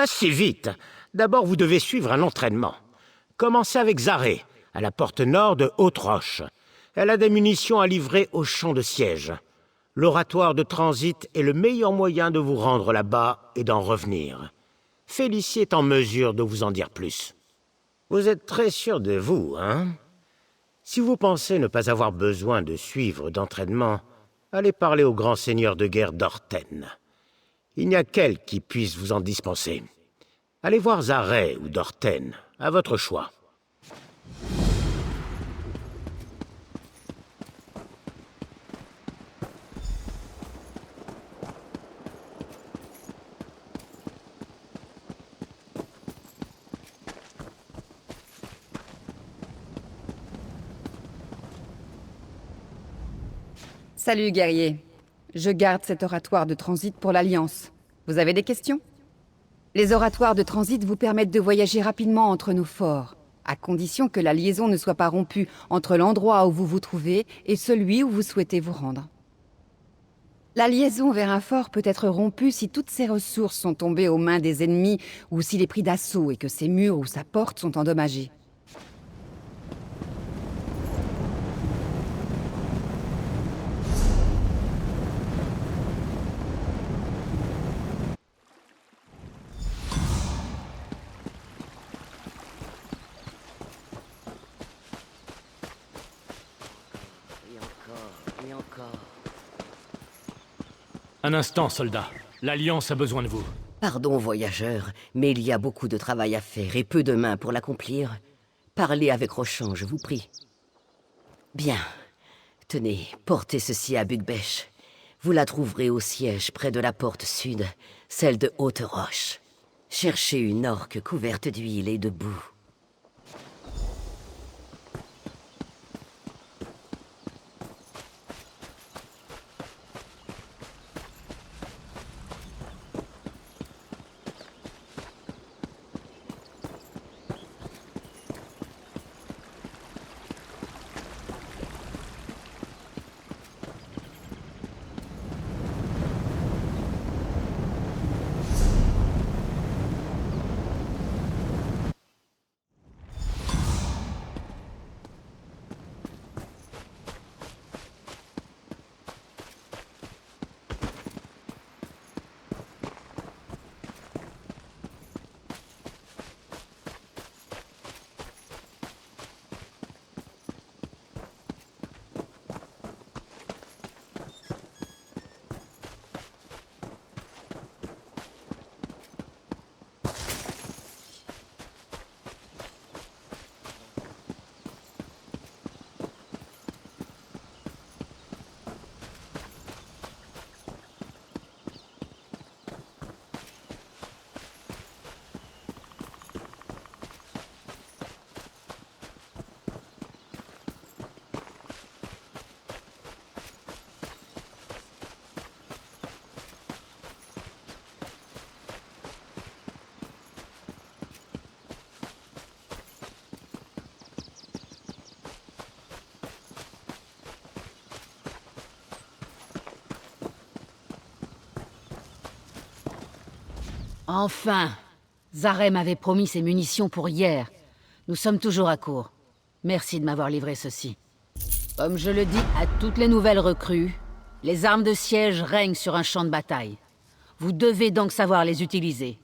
Pas si vite. D'abord, vous devez suivre un entraînement. Commencez avec Zaré, à la porte nord de Haute-Roche. Elle a des munitions à livrer au champ de siège. L'oratoire de transit est le meilleur moyen de vous rendre là-bas et d'en revenir. Félicie est en mesure de vous en dire plus. Vous êtes très sûr de vous, hein? Si vous pensez ne pas avoir besoin de suivre d'entraînement, allez parler au grand seigneur de guerre d'Orten. Il n'y a qu'elle qui puisse vous en dispenser. Allez voir Zaré ou d'Orten, à votre choix. Salut, guerrier. Je garde cet oratoire de transit pour l'Alliance. Vous avez des questions? Les oratoires de transit vous permettent de voyager rapidement entre nos forts, à condition que la liaison ne soit pas rompue entre l'endroit où vous vous trouvez et celui où vous souhaitez vous rendre. La liaison vers un fort peut être rompue si toutes ses ressources sont tombées aux mains des ennemis ou s'il est pris d'assaut et que ses murs ou sa porte sont endommagés. Un instant, soldat. L'Alliance a besoin de vous. Pardon, voyageur, mais il y a beaucoup de travail à faire et peu de mains pour l'accomplir. Parlez avec Roshan, je vous prie. Bien. Tenez, portez ceci à Bugbesh. Vous la trouverez au siège près de la porte sud, celle de Haute-Roche. Cherchez une orque couverte d'huile et de boue. Enfin! Zaré m'avait promis ses munitions pour hier. Nous sommes toujours à court. Merci de m'avoir livré ceci. Comme je le dis à toutes les nouvelles recrues, les armes de siège règnent sur un champ de bataille. Vous devez donc savoir les utiliser.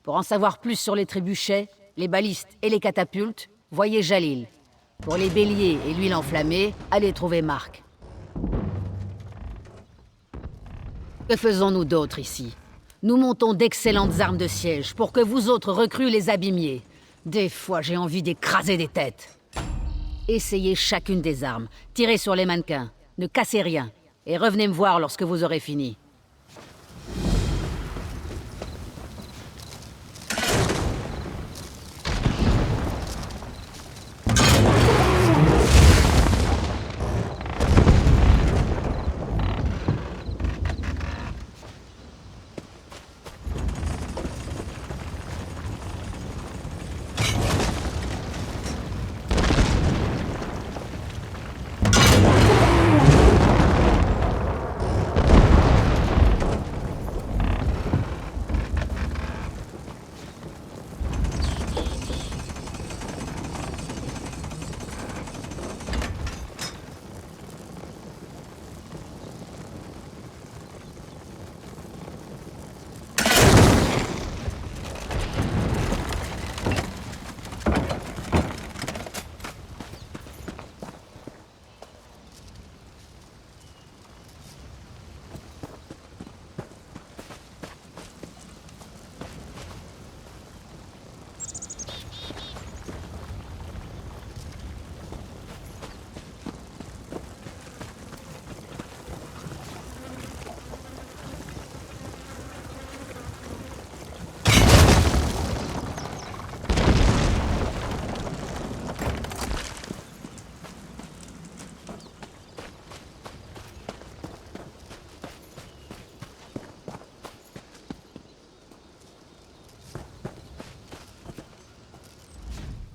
Pour en savoir plus sur les trébuchets, les balistes et les catapultes, voyez Jalil. Pour les béliers et l'huile enflammée, allez trouver Marc. Que faisons-nous d'autre ici? Nous montons d'excellentes armes de siège pour que vous autres recrues les abîmiez. Des fois, j'ai envie d'écraser des têtes. Essayez chacune des armes, tirez sur les mannequins, ne cassez rien, et revenez me voir lorsque vous aurez fini.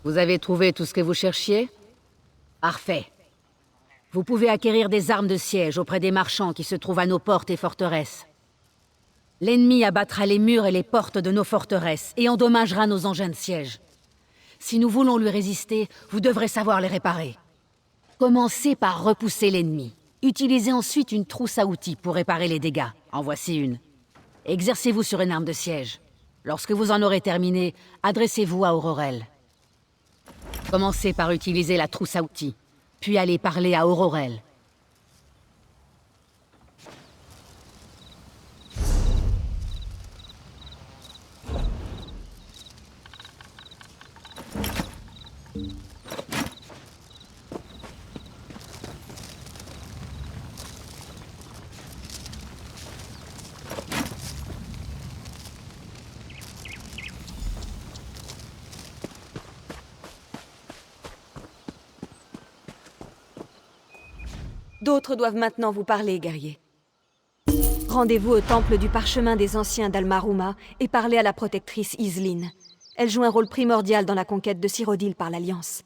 Vous avez trouvé tout ce que vous cherchiez? Parfait. Vous pouvez acquérir des armes de siège auprès des marchands qui se trouvent à nos portes et forteresses. L'ennemi abattra les murs et les portes de nos forteresses et endommagera nos engins de siège. Si nous voulons lui résister, vous devrez savoir les réparer. Commencez par repousser l'ennemi. Utilisez ensuite une trousse à outils pour réparer les dégâts. En voici une. Exercez-vous sur une arme de siège. Lorsque vous en aurez terminé, adressez-vous à Aurorel. Commencez par utiliser la trousse à outils, puis allez parler à Aurorel. D'autres doivent maintenant vous parler, guerrier. Rendez-vous au temple du parchemin des anciens d'Almaruma et parlez à la protectrice Iselin. Elle joue un rôle primordial dans la conquête de Cyrodiil par l'Alliance.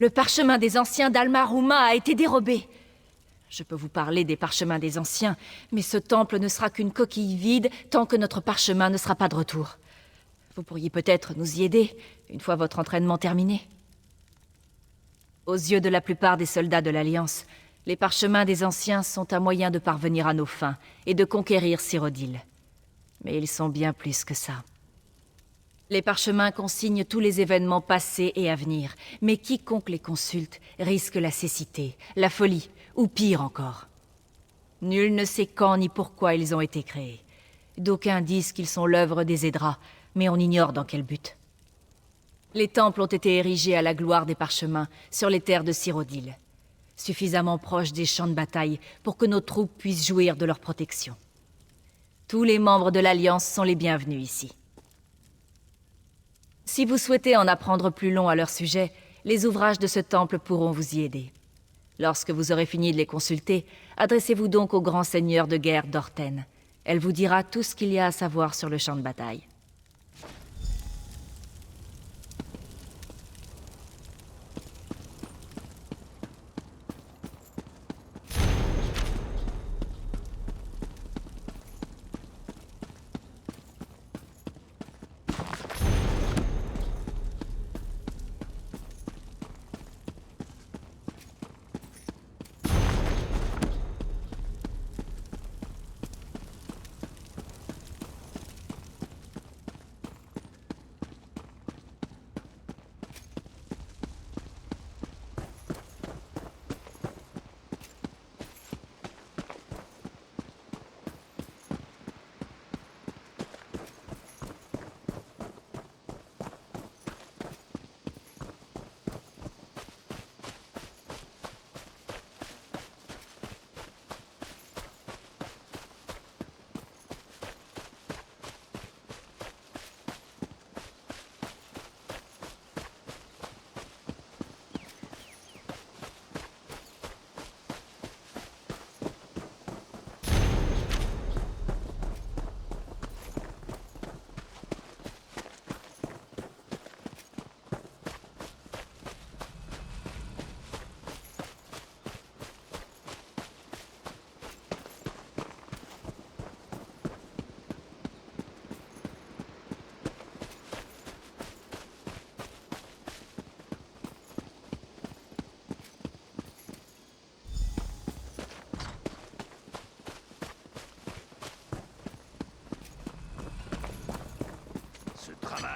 Le parchemin des anciens d'Almaruma a été dérobé. Je peux vous parler des parchemins des anciens, mais ce temple ne sera qu'une coquille vide tant que notre parchemin ne sera pas de retour. Vous pourriez peut-être nous y aider, une fois votre entraînement terminé. Aux yeux de la plupart des soldats de l'Alliance, les parchemins des anciens sont un moyen de parvenir à nos fins et de conquérir Cyrodiil. Mais ils sont bien plus que ça. Les parchemins consignent tous les événements passés et à venir, mais quiconque les consulte risque la cécité, la folie, ou pire encore. Nul ne sait quand ni pourquoi ils ont été créés. D'aucuns disent qu'ils sont l'œuvre des Aedra, mais on ignore dans quel but. Les temples ont été érigés à la gloire des parchemins sur les terres de Cyrodiil, suffisamment proches des champs de bataille pour que nos troupes puissent jouir de leur protection. Tous les membres de l'Alliance sont les bienvenus ici. Si vous souhaitez en apprendre plus long à leur sujet, les ouvrages de ce temple pourront vous y aider. Lorsque vous aurez fini de les consulter, adressez-vous donc au grand seigneur de guerre d'Orten. Elle vous dira tout ce qu'il y a à savoir sur le champ de bataille.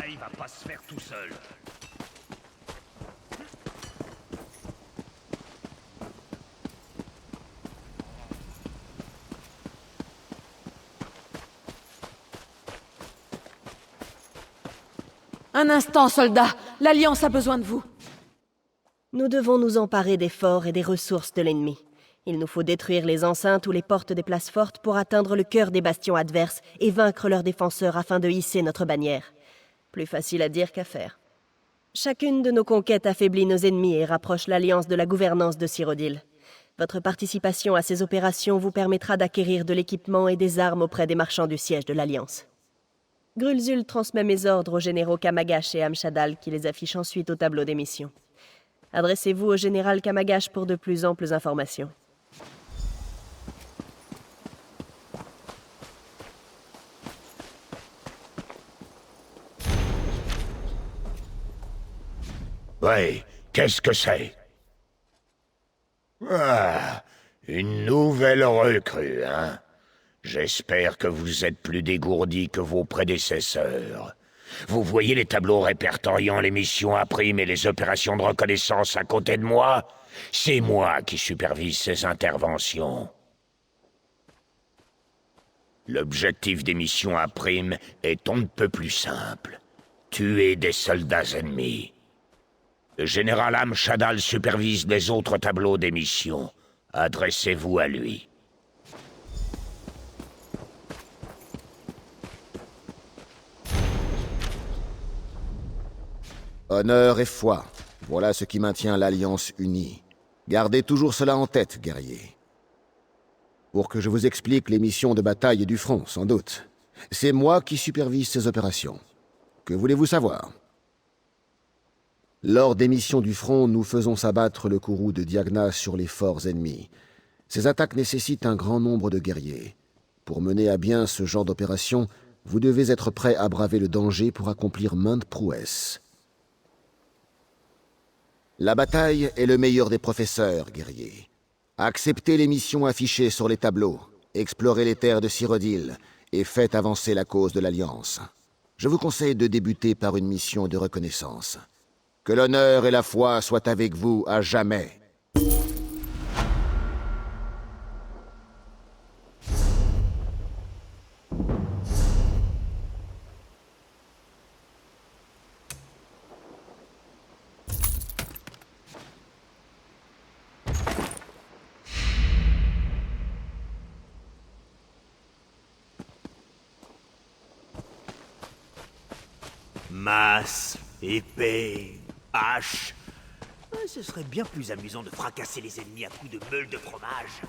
travail va pas se faire tout seul. Un instant, soldats. L'Alliance a besoin de vous. Nous devons nous emparer des forts et des ressources de l'ennemi. Il nous faut détruire les enceintes ou les portes des places fortes pour atteindre le cœur des bastions adverses et vaincre leurs défenseurs afin de hisser notre bannière. Plus facile à dire qu'à faire. Chacune de nos conquêtes affaiblit nos ennemis et rapproche l'Alliance de la gouvernance de Cyrodiil. Votre participation à ces opérations vous permettra d'acquérir de l'équipement et des armes auprès des marchands du siège de l'Alliance. Grulzul transmet mes ordres aux généraux Kamagash et Amshadal qui les affichent ensuite au tableau des missions. Adressez-vous au général Kamagash pour de plus amples informations. Ouais, qu'est-ce que c'est? Ah, une nouvelle recrue, hein? J'espère que vous êtes plus dégourdi que vos prédécesseurs. Vous voyez les tableaux répertoriant les missions à prime et les opérations de reconnaissance à côté de moi? C'est moi qui supervise ces interventions. L'objectif des missions à prime est on ne peut plus simple. Tuer des soldats ennemis. Le général Amshadal supervise les autres tableaux des missions. Adressez-vous à lui. Honneur et foi, voilà ce qui maintient l'Alliance unie. Gardez toujours cela en tête, guerriers. Pour que je vous explique les missions de bataille et du front, sans doute. C'est moi qui supervise ces opérations. Que voulez-vous savoir? Lors des missions du front, nous faisons s'abattre le courroux de Diagna sur les forts ennemis. Ces attaques nécessitent un grand nombre de guerriers. Pour mener à bien ce genre d'opération, vous devez être prêt à braver le danger pour accomplir maintes prouesses. La bataille est le meilleur des professeurs, guerriers. Acceptez les missions affichées sur les tableaux, explorez les terres de Cyrodiil et faites avancer la cause de l'Alliance. Je vous conseille de débuter par une mission de reconnaissance. Que l'honneur et la foi soient avec vous à jamais. Masse, épée, hache. Ce serait bien plus amusant de fracasser les ennemis à coups de meule de fromage.